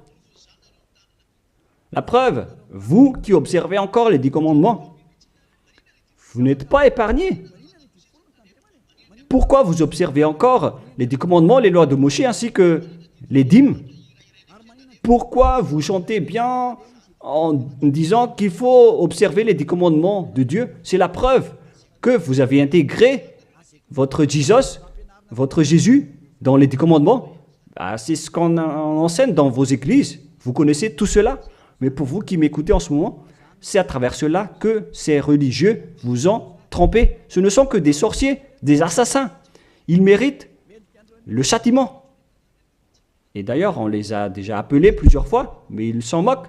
La preuve, vous qui observez encore les 10 commandements, vous n'êtes pas épargnés. Pourquoi vous observez encore les 10 commandements, les lois de Moïse ainsi que les dîmes? Pourquoi vous chantez bien en disant qu'il faut observer les 10 commandements de Dieu? C'est la preuve que vous avez intégré votre Jésus, votre Jésus, dans les 10 commandements. C'est ce qu'on enseigne dans vos églises. Vous connaissez tout cela. Mais pour vous qui m'écoutez en ce moment, c'est à travers cela que ces religieux vous ont trompé. Ce ne sont que des sorciers, des assassins. Ils méritent le châtiment. Et d'ailleurs, on les a déjà appelés plusieurs fois, mais ils s'en moquent.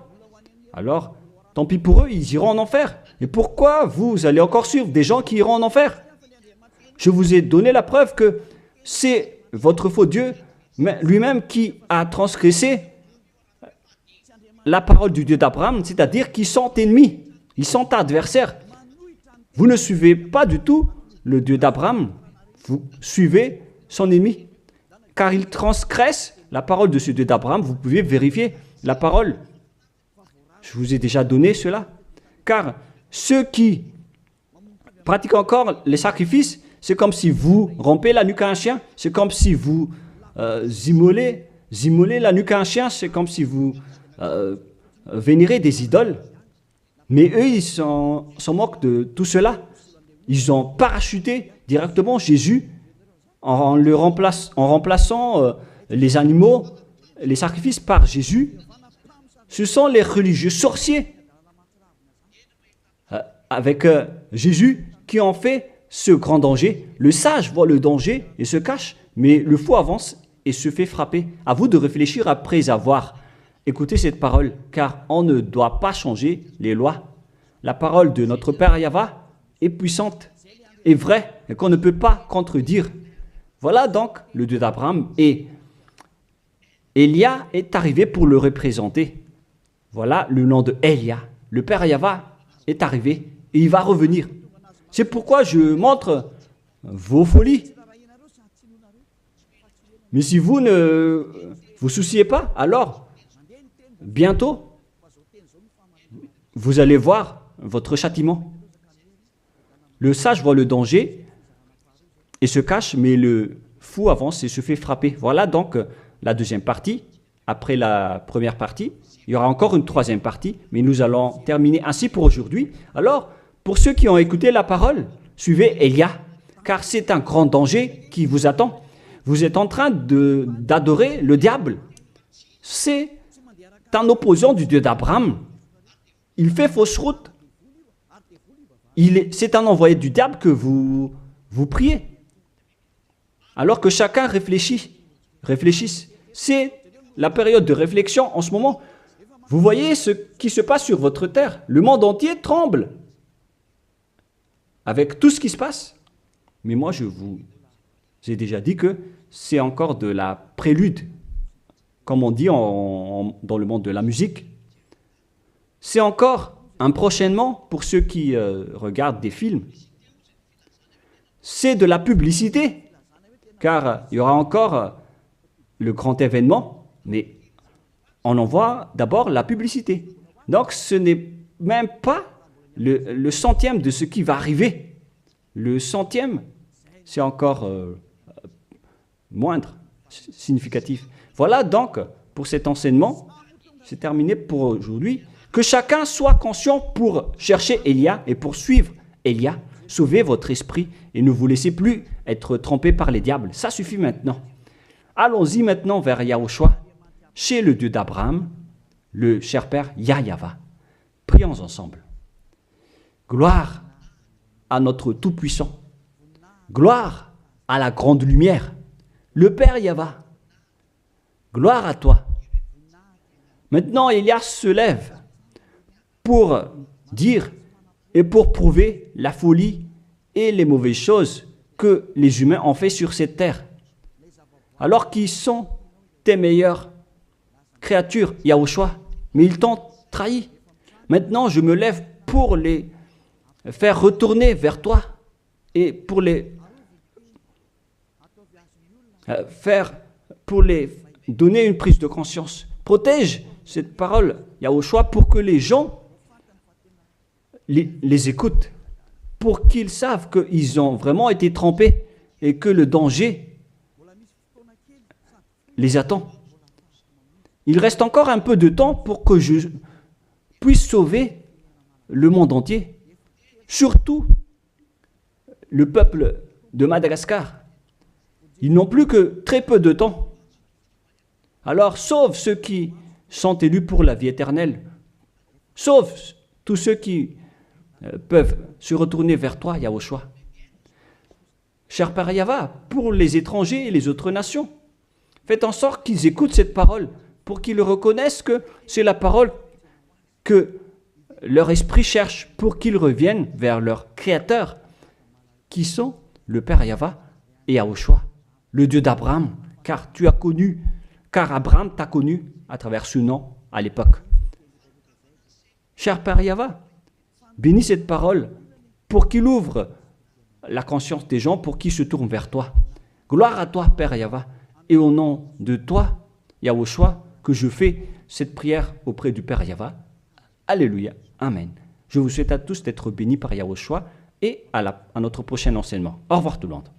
Alors, tant pis pour eux, ils iront en enfer. Et pourquoi vous allez encore suivre des gens qui iront en enfer? Je vous ai donné la preuve que c'est votre faux Dieu lui-même qui a transgressé la parole du Dieu d'Abraham, c'est-à-dire qu'ils sont ennemis, ils sont adversaires. Vous ne suivez pas du tout le Dieu d'Abraham, vous suivez son ennemi, car il transgresse la parole de ce Dieu d'Abraham. Vous pouvez vérifier la parole. Je vous ai déjà donné cela. Car ceux qui pratiquent encore les sacrifices, c'est comme si vous rompez la nuque à un chien, c'est comme si vous immolez la nuque à un chien, c'est comme si vous vénérez des idoles. Mais eux, ils s'en moquent de tout cela. Ils ont parachuté directement Jésus en remplaçant les animaux, les sacrifices par Jésus. Ce sont les religieux sorciers avec Jésus qui ont fait ce grand danger. Le sage voit le danger et se cache, mais le fou avance et se fait frapper. À vous de réfléchir après avoir écouté cette parole, car on ne doit pas changer les lois. La parole de notre Père Yahva est puissante et vraie et qu'on ne peut pas contredire. Voilà donc le Dieu d'Abraham, et Élia est arrivé pour le représenter. Voilà le nom de Élia. Le Père Yahva est arrivé et il va revenir. C'est pourquoi je montre vos folies. Mais si vous ne vous souciez pas, alors bientôt vous allez voir votre châtiment. Le sage voit le danger et se cache, mais le fou avance et se fait frapper. Voilà donc la deuxième partie. Après la première partie, il y aura encore une troisième partie, mais nous allons terminer ainsi pour aujourd'hui. Alors, pour ceux qui ont écouté la parole, suivez Élia, car c'est un grand danger qui vous attend. Vous êtes en train d'adorer le diable. C'est un opposant du Dieu d'Abraham. Il fait fausse route. C'est un envoyé du diable que vous priez. Alors que chacun réfléchisse. C'est la période de réflexion en ce moment. Vous voyez ce qui se passe sur votre terre. Le monde entier tremble avec tout ce qui se passe. Mais moi, je vous ai déjà dit que c'est encore de la prélude, comme on dit dans le monde de la musique. C'est encore un prochainement pour ceux qui regardent des films. C'est de la publicité, car il y aura encore le grand événement, mais on en voit d'abord la publicité. Donc ce n'est même pas le centième de ce qui va arriver. Le centième, c'est encore moindre, significatif. Voilà donc pour cet enseignement, c'est terminé pour aujourd'hui. Que chacun soit conscient pour chercher Élia et pour suivre Élia. Sauvez votre esprit et ne vous laissez plus être trompé par les diables. Ça suffit maintenant. Allons-y maintenant vers Yahushua, chez le Dieu d'Abraham, le cher Père Yahweh. Prions ensemble. Gloire à notre Tout-Puissant. Gloire à la grande lumière, le Père Yahweh. Gloire à toi. Maintenant, Élia se lève pour dire et pour prouver la folie et les mauvaises choses que les humains ont fait sur cette terre. Alors qu'ils sont tes meilleures créatures, Yahushua, mais ils t'ont trahi. Maintenant, je me lève pour les faire retourner vers toi et pour les donner une prise de conscience. Protège cette parole, Yahushua, pour que les gens les écoutent, pour qu'ils savent qu'ils ont vraiment été trempés et que le danger les attend. Il reste encore un peu de temps pour que je puisse sauver le monde entier, surtout le peuple de Madagascar. Ils n'ont plus que très peu de temps. Alors sauve ceux qui sont élus pour la vie éternelle. Sauve tous ceux qui peuvent se retourner vers toi, Yahushua. Cher Père Yahweh, pour les étrangers et les autres nations, faites en sorte qu'ils écoutent cette parole, pour qu'ils reconnaissent que c'est la parole que leur esprit cherche, pour qu'ils reviennent vers leur Créateur, qui sont le Père Yahweh et Yahushua, le Dieu d'Abraham, car Abraham t'a connu à travers ce nom à l'époque. Cher Père Yahweh, bénis cette parole pour qu'il ouvre la conscience des gens, pour qu'ils se tournent vers toi. Gloire à toi, Père Yahweh, et au nom de toi, Yahushua, que je fais cette prière auprès du Père Yahweh. Alléluia. Amen. Je vous souhaite à tous d'être bénis par Yahushua et à notre prochain enseignement. Au revoir tout le monde.